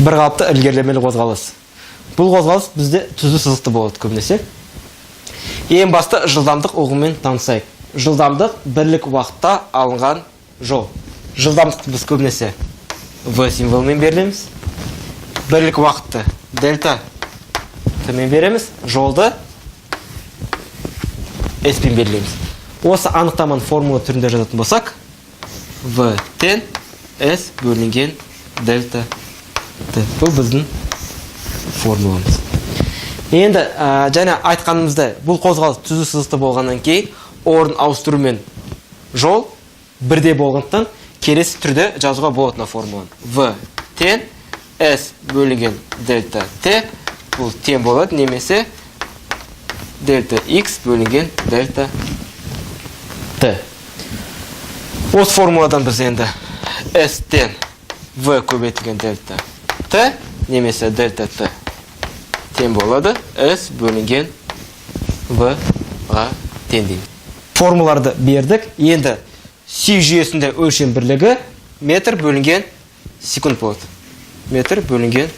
бір қалыпты ілгерілемелі қозғалыс. Бұл қозғалыс бізде түзу сызықты болады көбінесе. Ең басты жылдамдық ұғымымен танысайық. Жылдамдық бірлік уақытта алынған жол. Жылдамдықты біз көбінесе V символымен береміз. Бірлік уақытты дельта T-мен береміз. Жолды S-пен белгілейміз. Осы анықтаманы формула түрінде жазатын болсақ, V тең S бөлінген дельта T. Бұл біздің формуламыз. Енді және айтқанымызда бұл қозғалыс түзу сызықты болғаннан кейін орын ауыстырумен жол бірде болғандықтан келесі түрде жазуға болатын формуланы. V тең S бөлінген дельта T бұл тең болады, немесе дельта X бөлінген дельта T. Осы формуладан біз енді S тең V көбейтілген дельта T немесе дельта T тең болады S бөлінген V-ға тең дейміз. Формулаларды бердік. Енді сүй жүйесінде өлшем бірлігі метр бөлінген секунд болады. Метр бөлінген